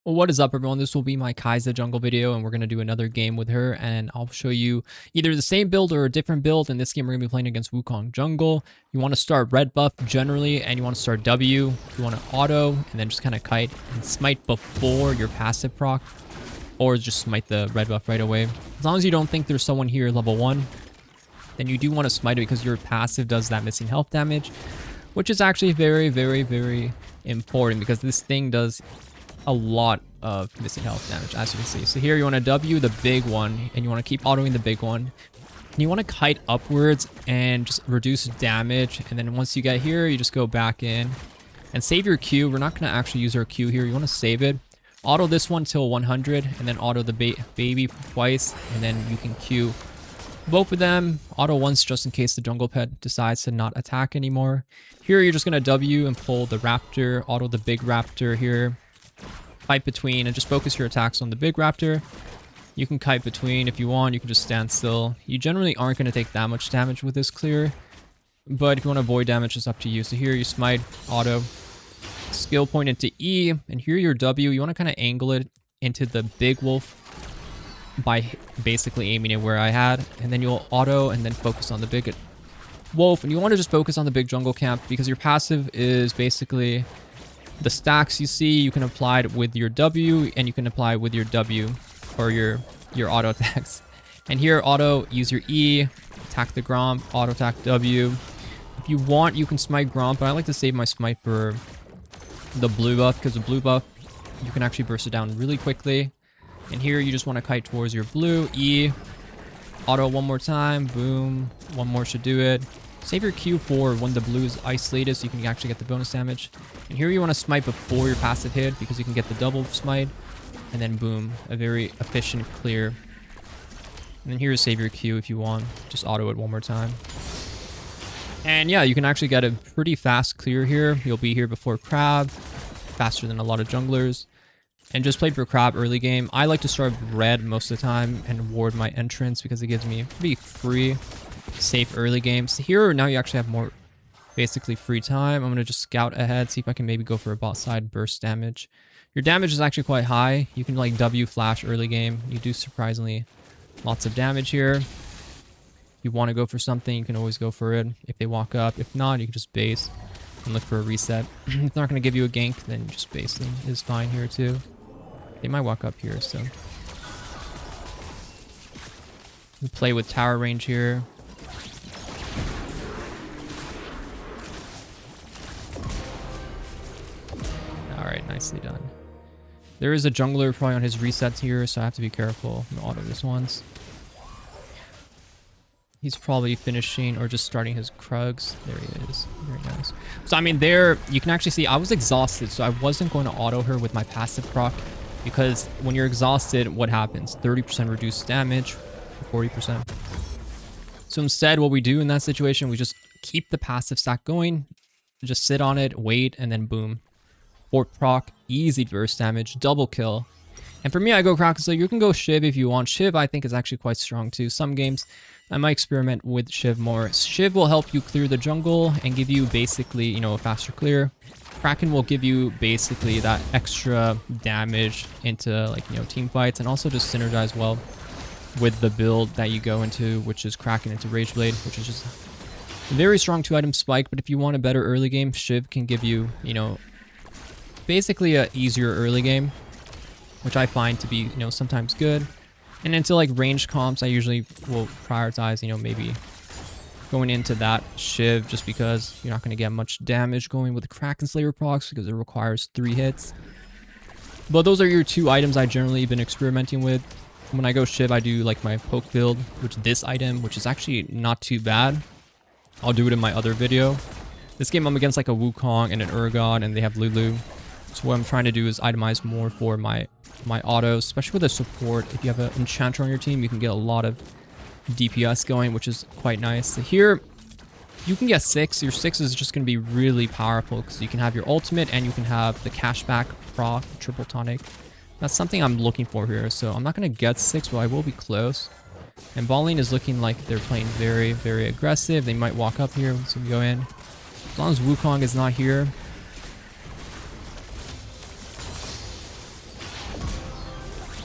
Well, what is up, everyone? This will be my Kaisa jungle video, and we're going to do another game with her, and I'll show you either the same build or a different build. In this game, we're going to be playing against Wukong jungle. You want to start red buff generally, and you want to start W. You want to auto, and then just kind of kite and smite before your passive proc, or just smite the red buff right away. As long as you don't think there's someone here level 1, then you do want to smite it because your passive does that missing health damage, which is actually very, very, very important because this thing does a lot of missing health damage, as you can see. So here you want to W the big one, and you want to keep autoing the big one. And you want to kite upwards and just reduce damage. And then once you get here, you just go back in and save your Q. We're not going to actually use our Q here. You want to save it. Auto this one till 100, and then auto the baby twice, and then you can Q both of them. Auto once just in case the jungle pet decides to not attack anymore. Here you're just going to W and pull the raptor, auto the big raptor here. Kite between and just focus your attacks on the big raptor. You can kite between if you want. You can just stand still. You generally aren't going to take that much damage with this clear, but if you want to avoid damage, it's up to you. So here you smite, auto, skill point into E, and here your W. You want to kind of angle it into the big wolf by basically aiming it where I had, and then you'll auto and then focus on the big wolf. And you want to just focus on the big jungle camp because your passive is basically the stacks you see. You can apply it with your W, and you can apply it with your W or your auto attacks. And here, auto, use your E, attack the Gromp, auto attack W. If you want, you can smite Gromp, but I like to save my smite for the blue buff because the blue buff, you can actually burst it down really quickly. And here, you just want to kite towards your blue, E, auto one more time, boom, one more should do it. Save your Q for when the blue is isolated so you can actually get the bonus damage. And here you want to smite before your passive hit because you can get the double smite. And then boom, a very efficient clear. And then here save your Q if you want. Just auto it one more time. And yeah, you can actually get a pretty fast clear here. You'll be here before Crab, faster than a lot of junglers. And just played for Crab early game. I like to start red most of the time and ward my entrance because it gives me pretty free, safe early games. Here now you actually have more basically free time. I'm going to just scout ahead, see if I can maybe go for a bot side burst damage. Your damage is actually quite high. You can like W flash early game. You do surprisingly lots of damage here. If you want to go for something, you can always go for it if they walk up. If not, you can just base and look for a reset. If they're not going to give you a gank, then just base them is fine here too. They might walk up here, so you play with tower range here. Alright, nicely done. There is a jungler probably on his resets here, so I have to be careful. I'm gonna auto this once. He's probably finishing or just starting his Krugs. There he is. Very nice. So, I mean, there, you can actually see I was exhausted, so I wasn't going to auto her with my passive proc because when you're exhausted, what happens? 30% reduced damage, 40%. So instead, what we do in that situation, we just keep the passive stack going, just sit on it, wait, and then boom. Fort proc, easy burst damage, double kill. And for me, I go Kraken Slayer. You can go Shiv if you want. Shiv, I think, is actually quite strong too. Some games, I might experiment with Shiv more. Shiv will help you clear the jungle and give you basically, you know, a faster clear. Kraken will give you basically that extra damage into, like, you know, team fights, and also just synergize well with the build that you go into, which is Kraken into Rageblade, which is just a very strong 2-item spike. But if you want a better early game, Shiv can give you, you know, basically a easier early game, which I find to be, you know, sometimes good. And into like ranged comps, I usually will prioritize, you know, maybe going into that Shiv just because you're not going to get much damage going with the Kraken Slayer procs because it requires 3 hits. But those are your 2 items I generally been experimenting with. When I go Shiv, I do like my poke build, which this item, which is actually not too bad. I'll do it in my other video. This game I'm against like a Wukong and an Urgot, and they have Lulu. So what I'm trying to do is itemize more for my autos, especially with a support. If you have an enchanter on your team, you can get a lot of DPS going, which is quite nice. So here, you can get 6. Your 6 is just going to be really powerful because you can have your ultimate and you can have the cashback proc, triple tonic. That's something I'm looking for here. So I'm not going to get 6, but I will be close. And bot lane is looking like they're playing very, very aggressive. They might walk up here once we go in. As long as Wukong is not here,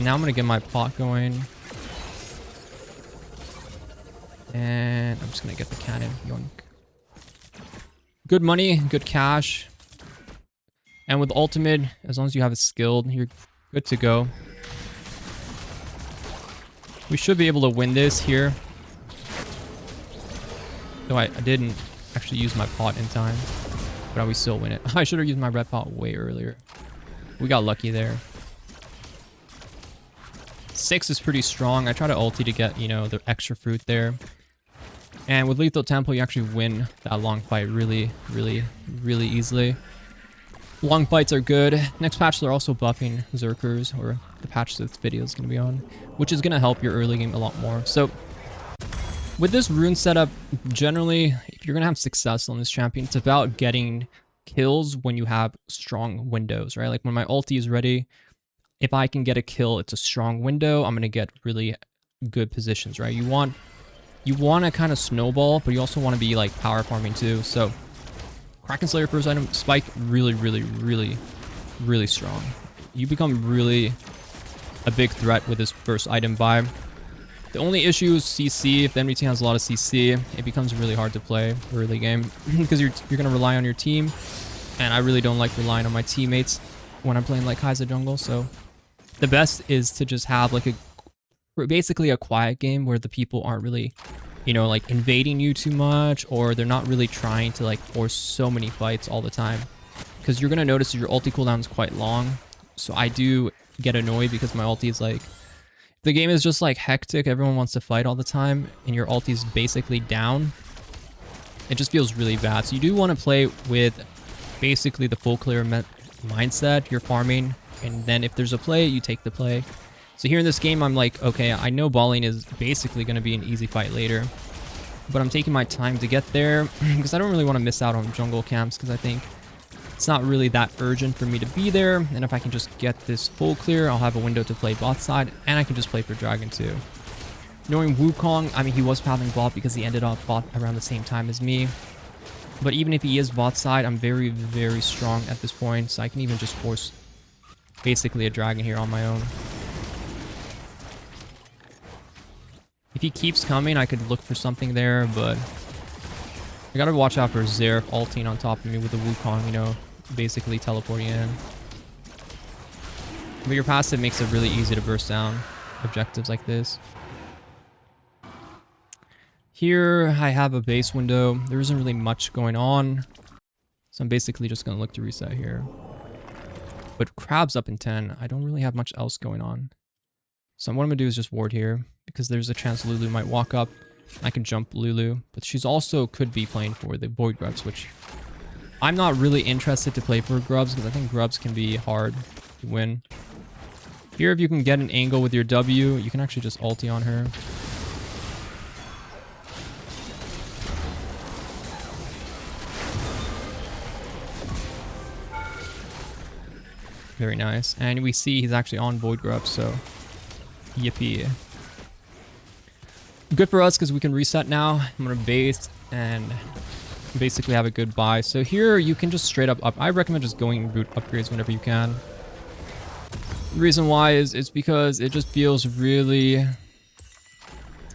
Now I'm gonna get my pot going. And I'm just gonna get the cannon. Yoink. Good money, good cash. And with ultimate, as long as you have it skilled, you're good to go. We should be able to win this here. Though I didn't actually use my pot in time. But we still win it. I should have used my red pot way earlier. We got lucky there. 6 is pretty strong. I try to ulti to get, you know, the extra fruit there. And with Lethal Temple, you actually win that long fight really easily. Long fights are good. Next patch, they're also buffing Zerkers, or the patch this video is going to be on, which is going to help your early game a lot more. So with this rune setup, generally, if you're going to have success on this champion, it's about getting kills when you have strong windows, right? Like when my ulti is ready, if I can get a kill, it's a strong window, I'm going to get really good positions, right? You want to kind of snowball, but you also want to be like power farming too. So Kraken Slayer first item, Spike, really strong. You become really a big threat with this first item buy. The only issue is CC. If the enemy team has a lot of CC, it becomes really hard to play early game because you're going to rely on your team. And I really don't like relying on my teammates when I'm playing like Kaisa jungle. So the best is to just have like basically a quiet game where the people aren't really, you know, like invading you too much, or they're not really trying to like force so many fights all the time. Because you're going to notice your ulti cooldown is quite long. So I do get annoyed because my ulti is like, the game is just like hectic, everyone wants to fight all the time, and your ulti is basically down. It just feels really bad. So you do want to play with basically the full clear mindset. You're farming, and then if there's a play, you take the play. So here in this game, I'm like, okay, I know balling is basically going to be an easy fight later, but I'm taking my time to get there because I don't really want to miss out on jungle camps, because I think it's not really that urgent for me to be there. And if I can just get this full clear, I'll have a window to play bot side, and I can just play for dragon too. Knowing Wukong, I mean, he was pathing bot because he ended up bot around the same time as me. But even if he is bot side, I'm very strong at this point, so I can even just force basically a dragon here on my own. If he keeps coming, I could look for something there, but I gotta watch out for Zerf ulting on top of me with the Wukong, you know, basically teleporting in. But your passive makes it really easy to burst down objectives like this. Here, I have a base window. There isn't really much going on, so I'm basically just gonna look to reset here. But Crab's up in 10. I don't really have much else going on. So what I'm gonna do is just ward here, because there's a chance Lulu might walk up. I can jump Lulu, but she's also could be playing for the Void Grubs, which I'm not really interested to play for Grubs, because I think Grubs can be hard to win. Here, if you can get an angle with your W, you can actually just ulti on her. Very nice. And we see he's actually on Void Grub, so yippee. Good for us because we can reset now. I'm going to base and basically have a good buy. So here you can just straight up. I recommend just going root upgrades whenever you can. The reason why is it's because it just feels really...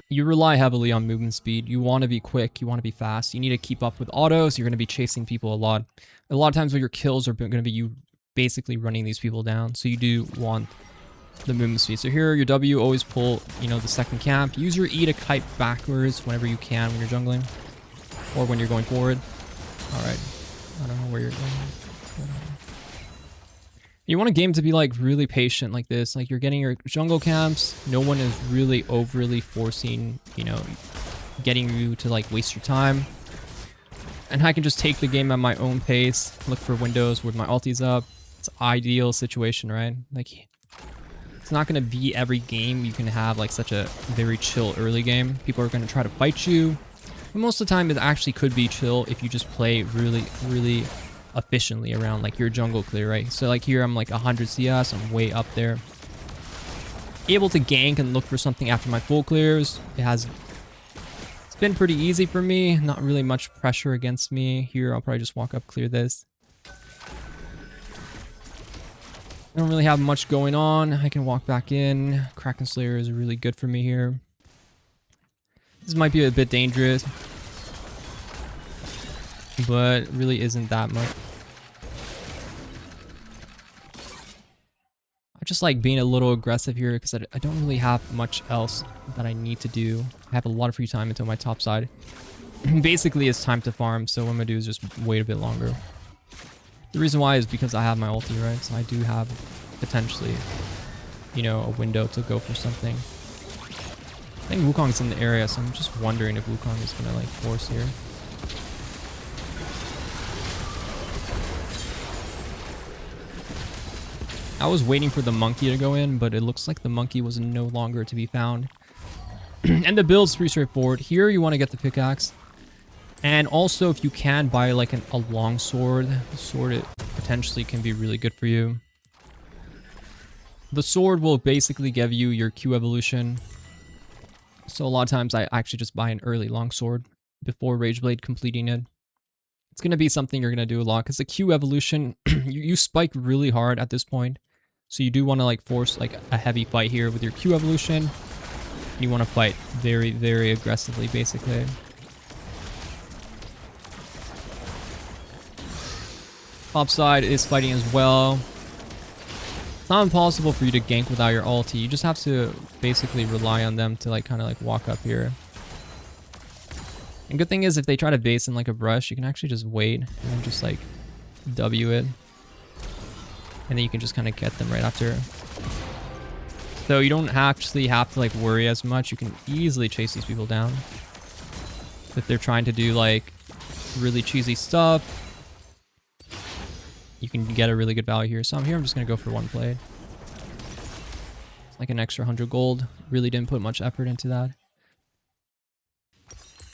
You rely heavily on movement speed. You want to be quick. You want to be fast. You need to keep up with autos. You're going to be chasing people a lot. A lot of times where your kills are going to be you basically running these people down. So you do want the movement speed. So here, your W, always pull, you know, the second camp. Use your E to kite backwards whenever you can when you're jungling, or when you're going forward. All right, I don't know where you're going. You want a game to be like really patient like this. Like you're getting your jungle camps. No one is really overly forcing, you know, getting you to like waste your time. And I can just take the game at my own pace. Look for windows with my ulti's up. It's an ideal situation, right? Like, it's not going to be every game you can have like such a very chill early game. People are going to try to fight you. But most of the time it actually could be chill if you just play really efficiently around like your jungle clear, right? So like here I'm like 100 CS, I'm way up there. Able to gank and look for something after my full clears. It's been pretty easy for me. Not really much pressure against me. Here I'll probably just walk up, clear this. I don't really have much going on. I can walk back in. Kraken Slayer is really good for me here. This might be a bit dangerous, but really isn't that much. I just like being a little aggressive here because I don't really have much else that I need to do. I have a lot of free time until my top side. Basically, it's time to farm, so what I'm going to do is just wait a bit longer. The reason why is because I have my ulti, right? So I do have potentially, you know, a window to go for something. I think Wukong's in the area, so I'm just wondering if Wukong is going to like force here. I was waiting for the monkey to go in, but it looks like the monkey was no longer to be found. And the build's pretty straightforward. Here you want to get the pickaxe. And also if you can buy like a long sword, the sword it potentially can be really good for you. The sword will basically give you your Q evolution. So a lot of times I actually just buy an early long sword before Rageblade completing it. It's going to be something you're going to do a lot because the Q evolution, you spike really hard at this point. So you do want to like force like a heavy fight here with your Q evolution. You want to fight very, very aggressively basically. Top side is fighting as well. It's not impossible for you to gank without your ulti. You just have to basically rely on them to like kind of like walk up here. And good thing is if they try to base in like a brush, you can actually just wait and then just like W it. And then you can just kind of get them right after. So you don't actually have to like worry as much. You can easily chase these people down. If they're trying to do like really cheesy stuff, you can get a really good value here. So I'm just going to go for one blade. It's like an extra 100 gold. Really didn't put much effort into that.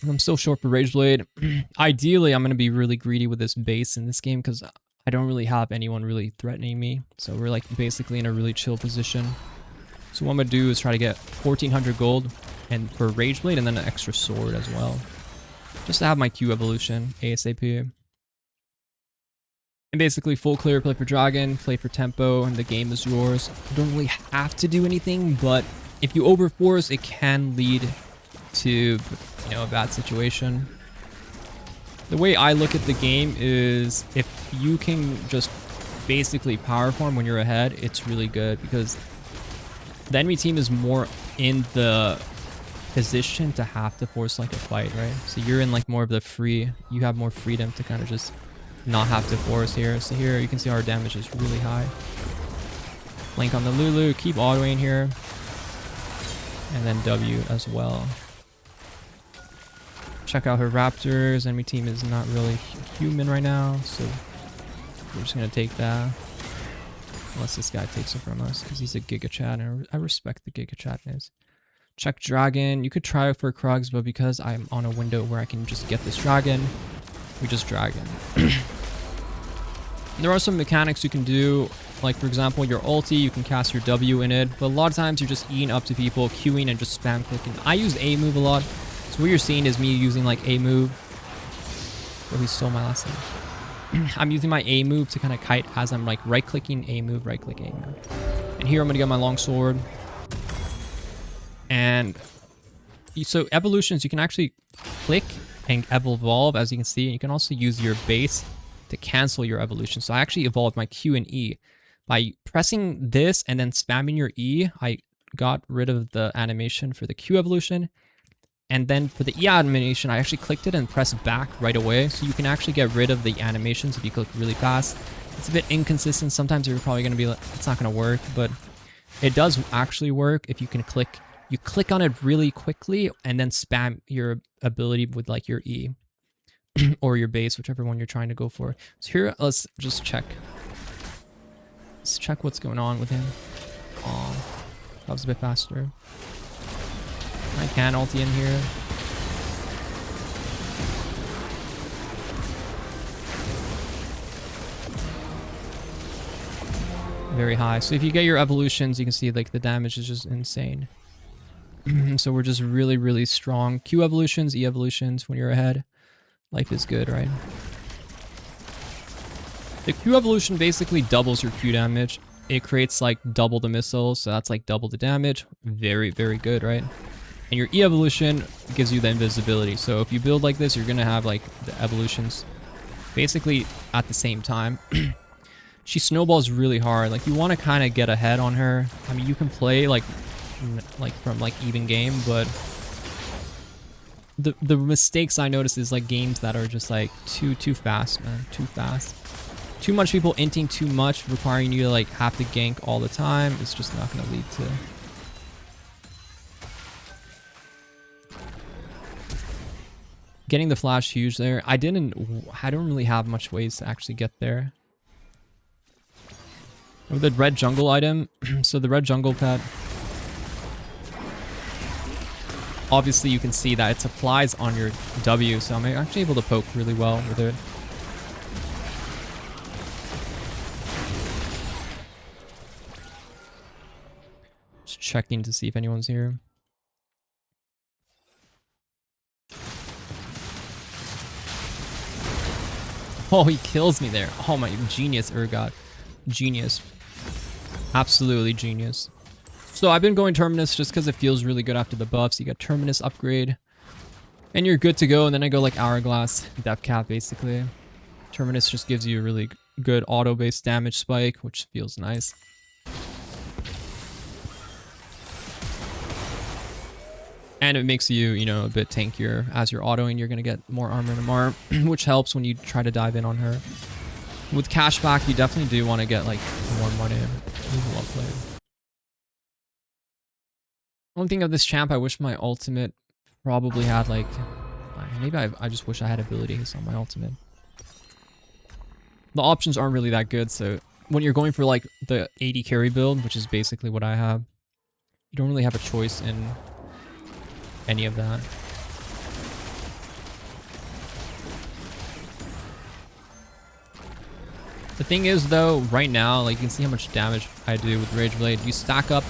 I'm still short for Rageblade. Ideally, I'm going to be really greedy with this base in this game because I don't really have anyone really threatening me. So we're like basically in a really chill position. So what I'm going to do is try to get 1400 gold and for Rageblade and then an extra sword as well. Just to have my Q evolution ASAP. And basically full clear, play for Dragon, play for tempo, and the game is yours. You don't really have to do anything, but if you overforce, it can lead to, you know, a bad situation. The way I look at the game is if you can just basically power farm when you're ahead, it's really good because the enemy team is more in the position to have to force like a fight, right? So you're in like more of the free, you have more freedom to kind of just not have to force here. So here you can see our damage is really high. Link on the Lulu, keep autoing here. And then W as well. Check out her Raptors. Enemy team is not really human right now, so we're just gonna take that. Unless this guy takes it from us, because he's a Giga Chat, and I respect the Giga Chatness. Check Dragon. You could try for Krugs, but because I'm on a window where I can just get this Dragon, we just Dragon. There are some mechanics you can do, like for example your ulti, you can cast your W in it, but a lot of times you're just Eing up to people, Qing and just spam clicking. I use A move a lot, so what you're seeing is me using like A move. Oh, he stole my last name. I'm using my A move to kind of kite as I'm like right clicking A move, right click A move. And here I'm gonna get my long sword. And so evolutions, you can actually click and evolve, as you can see. You can also use your base to cancel your evolution. So I actually evolved my Q and E. By pressing this and then spamming your E, I got rid of the animation for the Q evolution. And then for the E animation, I actually clicked it and pressed back right away. So you can actually get rid of the animations if you click really fast. It's a bit inconsistent. Sometimes you're probably going to be like, it's not going to work, but it does actually work if you can click. You click on it really quickly and then spam your ability with like your E or your base, whichever one you're trying to go for. So here, let's just check. Let's check what's going on with him. Oh, that was a bit faster. I can ulti in here. Very high. So if you get your evolutions, you can see like the damage is just insane. So we're just really, really strong. Q evolutions, E evolutions, when you're ahead, life is good, right? The Q evolution basically doubles your Q damage. it creates like double the missiles, so that's like double the damage. Very, very good, right? And your E evolution gives you the invisibility. So if you build like this, you're gonna have like the evolutions basically at the same time. She snowballs really hard. Like you want to kind of get ahead on her. I mean, you can play like from like even game, but the mistakes I notice is like games that are just like too fast, man, too fast. Too much people inting too much, requiring you to like have to gank all the time. It's just not gonna lead to. Getting the flash huge there. I don't really have much ways to actually get there. With the red jungle item, so the red jungle pet, obviously you can see that it applies on your W, so I'm actually able to poke really well with it. Just checking to see if anyone's here. Oh, he kills me there. Oh my, genius, Urgot. Genius. Absolutely genius. So I've been going Terminus just because it feels really good after the buffs. You get Terminus upgrade, and you're good to go. And then I go like Hourglass, Depth Cap, basically. Terminus just gives you a really good auto-based damage spike, which feels nice. And it makes you, you know, a bit tankier. As you're autoing, you're going to get more armor and more, which helps when you try to dive in on her. With cashback, you definitely do want to get, like, more money. Well played. One thing of this champ, I wish my ultimate probably had, like... Maybe I just wish I had abilities on my ultimate. The options aren't really that good, so when you're going for, like, the 80 carry build, which is basically what I have, you don't really have a choice in any of that. The thing is though, right now, like you can see how much damage I do with Rage Blade. You stack up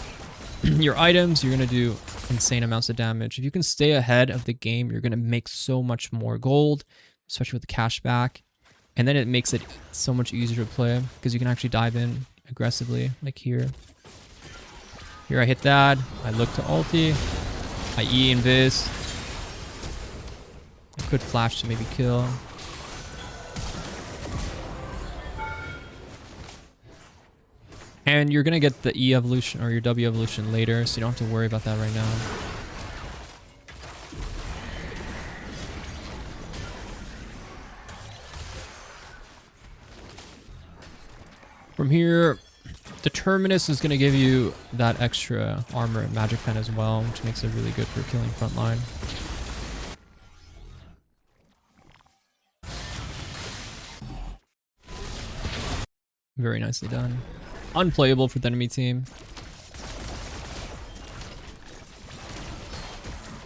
your items, you're gonna do insane amounts of damage. If you can stay ahead of the game, you're gonna make so much more gold, especially with the cashback. And then it makes it so much easier to play because you can actually dive in aggressively, like here. Here I hit that, I look to ulti. I E invis. I could flash to maybe kill. And you're gonna get the E evolution or your W evolution later, so you don't have to worry about that right now. From here, the Terminus is going to give you that extra armor and magic pen as well, which makes it really good for killing frontline. Very nicely done. Unplayable for the enemy team.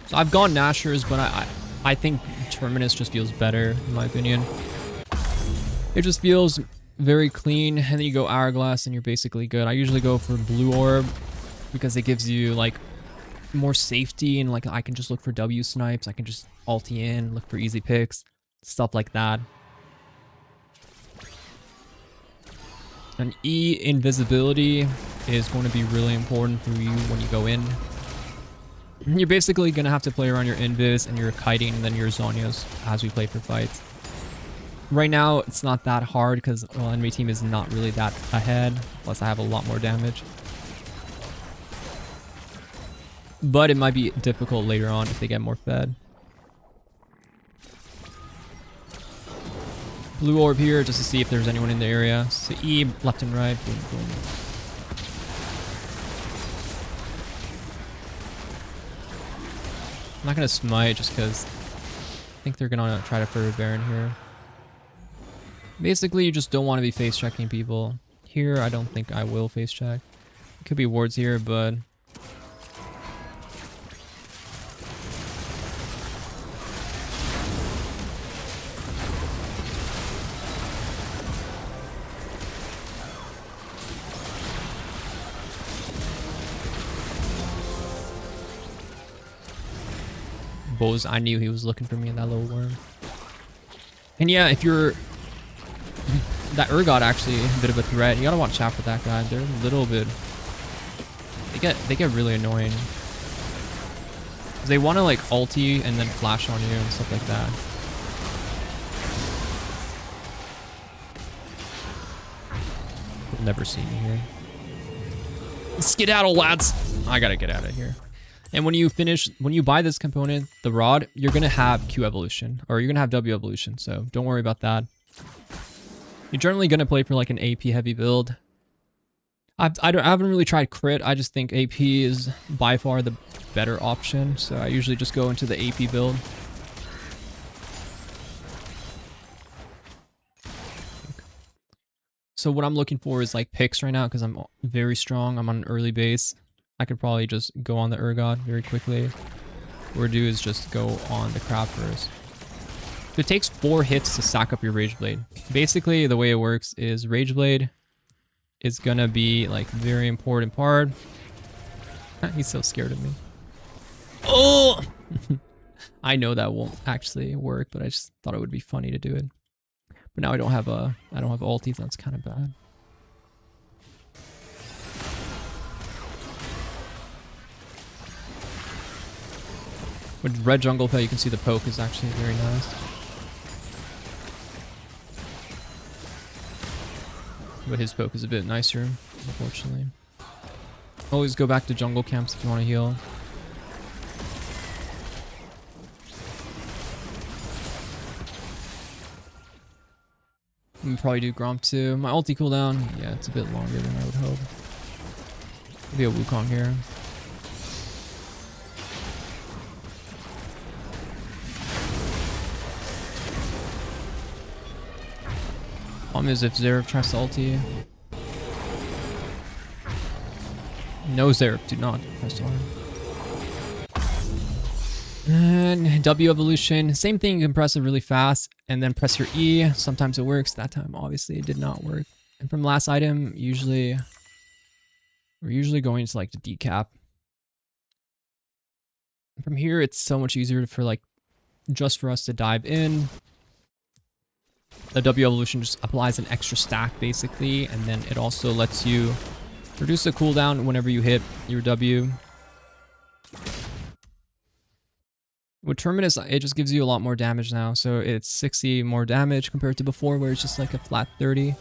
So I've gone Nashers, but I think Terminus just feels better, in my opinion. It just feels very clean, and then you go Hourglass and you're basically good. I usually go for Blue Orb because it gives you like more safety, and like I can just look for W snipes, I can just ulti in, look for easy picks, stuff like that. And E invisibility is going to be really important for you when you go in. You're basically going to have to play around your invis and your kiting and then your Zhonya's as we play for fights. Right now, it's not that hard because, well, enemy team is not really that ahead. Plus, I have a lot more damage. But it might be difficult later on if they get more fed. Blue orb here just to see if there's anyone in the area. So E, left and right. Boom, boom. I'm not going to smite just because I think they're going to try to further Baron here. Basically, you just don't want to be face checking people. Here, I don't think I will face check. It could be wards here, but... Bose, I knew he was looking for me in that little worm. And yeah, if you're That Urgot actually a bit of a threat. You gotta watch out for that guy. They're a little bit... They get really annoying. They want to like ulti and then flash on you and stuff like that. They'll never see me here. Skedaddle, lads! I gotta get out of here. And when you buy this component, the rod, you're gonna have Q evolution, or you're gonna have W evolution, so don't worry about that. You're generally gonna play for like an AP heavy build. I haven't really tried crit. I just think AP is by far the better option, so I usually just go into the AP build. So what I'm looking for is like picks right now because I'm very strong. I'm on an early base. I could probably just go on the Urgot very quickly. What we're do is just go on the crab first. So it takes 4 hits to stack up your Rage Blade. Basically, the way it works is Rage Blade is gonna be like very important part. He's so scared of me. Oh! I know that won't actually work, but I just thought it would be funny to do it. But now I don't have ulti, so that's kind of bad. With red jungle pet, you can see the poke is actually very nice. But his poke is a bit nicer, unfortunately. Always go back to jungle camps if you want to heal. We can probably do Gromp too. My ulti cooldown, yeah, it's a bit longer than I would hope. Maybe a Wukong here. Problem is if Zerif tries to ulti. No, Zerif, do not press R. And W evolution, same thing, you can press it really fast and then press your E. Sometimes it works. That time obviously it did not work. And from last item, we're usually going to like the decap. And from here it's so much easier for like just for us to dive in. The W evolution just applies an extra stack basically, and then it also lets you reduce the cooldown whenever you hit your W. With Terminus, it just gives you a lot more damage now, so it's 60 more damage compared to before where it's just like a flat 30.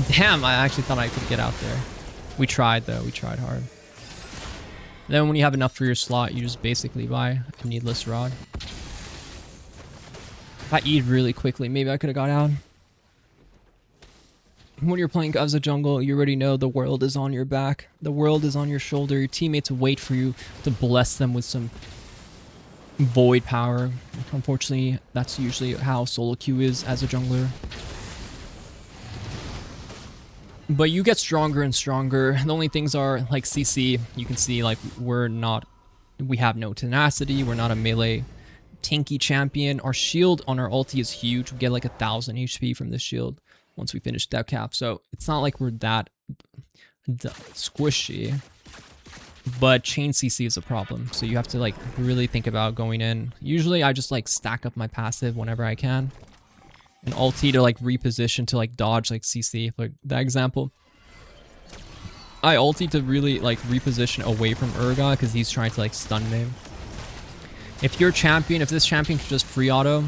Damn, I actually thought I could get out there. We tried though, we tried hard. Then when you have enough for your slot, you just basically buy a needless rod. If I eat really quickly, maybe I could have got out. When you're playing Kaisa jungle, you already know the world is on your back. The world is on your shoulder. Your teammates wait for you to bless them with some void power. Unfortunately, that's usually how solo queue is as a jungler. But you get stronger and stronger. The only things are like CC. You can see like we have no tenacity. We're not a melee tanky champion. Our shield on our ulti is huge. We get like 1000 HP from this shield once we finish that cap. So it's not like we're that squishy. But chain CC is a problem. So you have to like really think about going in. Usually I just like stack up my passive whenever I can. An ulti to like reposition to like dodge like CC, like that example. I ulti to really like reposition away from Urgot because he's trying to like stun me. If this champion could just free auto,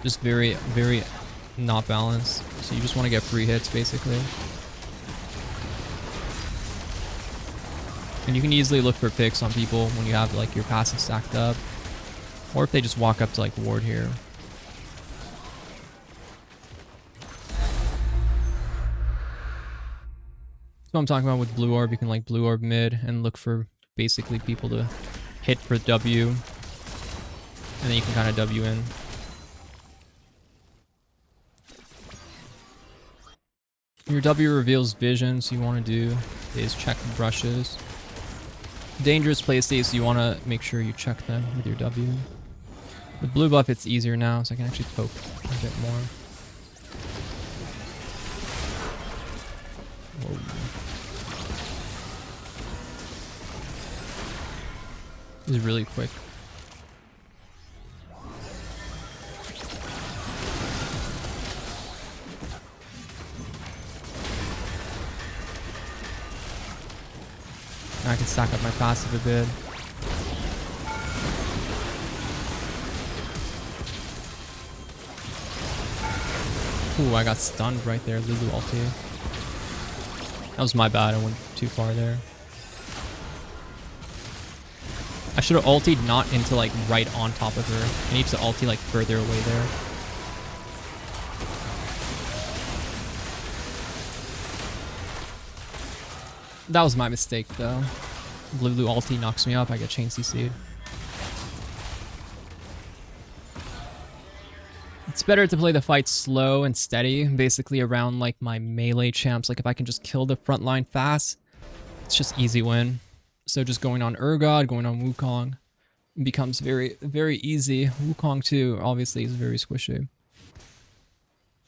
just very, very not balanced. So you just want to get free hits basically. And you can easily look for picks on people when you have like your passive stacked up. Or if they just walk up to like ward here. What I'm talking about with blue orb. You can like blue orb mid and look for basically people to hit for W, and then you can kind of W in. Your W reveals vision, so you want to do is check brushes. Dangerous place states, so you want to make sure you check them with your W. With blue buff, it's easier now, so I can actually poke a bit more. Whoa. This is really quick. Now I can stack up my passive a bit. Ooh, I got stunned right there. Lulu ulti. That was my bad. I went too far there. I should have ultied not into like right on top of her. I need to ulti like further away there. That was my mistake though. Lulu ulti knocks me up. I get chain CC'd. It's better to play the fight slow and steady, basically around like my melee champs. Like if I can just kill the front line fast, it's just easy win. So just going on Urgot, going on Wukong becomes very, very easy. Wukong too, obviously, is very squishy.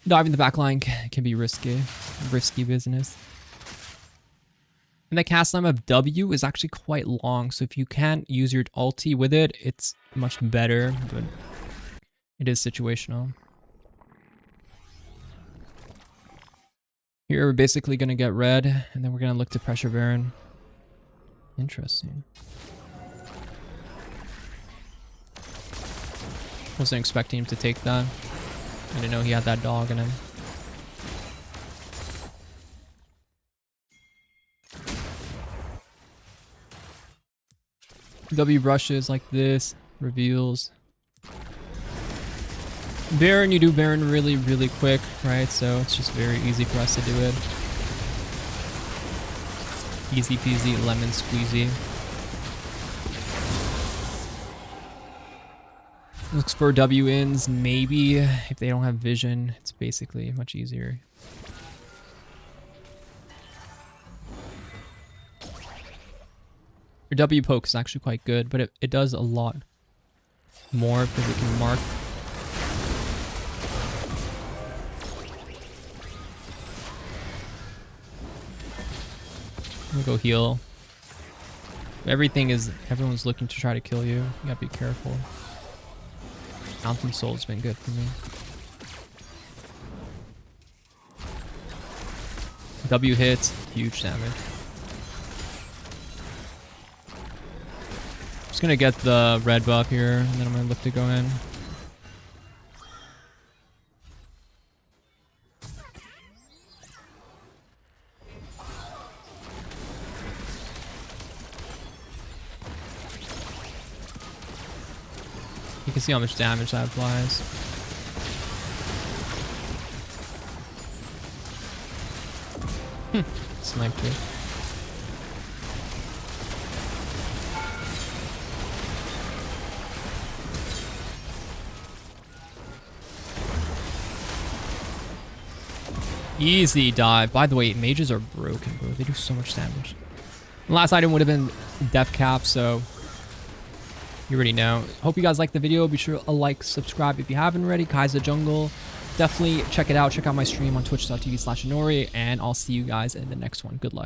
Diving the backline can be risky business. And the cast time of W is actually quite long, so if you can't use your ulti with it, it's much better, but it is situational. Here we're basically going to get red, and then we're going to look to pressure Baron. Interesting. Wasn't expecting him to take that. I didn't know he had that dog in him. W brushes like this, reveals. Baron, you do Baron really, really quick, right? So it's just very easy for us to do it. Easy peasy, lemon squeezy. Looks for W ins, maybe. If they don't have vision, it's basically much easier. Your W poke is actually quite good, but it does a lot more because it can mark. I'm gonna go heal. Everyone's looking to try to kill you. You gotta be careful. Mountain Soul's been good for me. W hits, huge damage. Just gonna get the red buff here, and then I'm gonna look to go in. You can see how much damage that applies. Sniped it. Easy dive. By the way, mages are broken, bro. They do so much damage. The last item would have been Death Cap, so you already know. Hope you guys liked the video. Be sure to like, subscribe if you haven't already. Kaisa Jungle. Definitely check it out. Check out my stream on twitch.tv/Inori, and I'll see you guys in the next one. Good luck.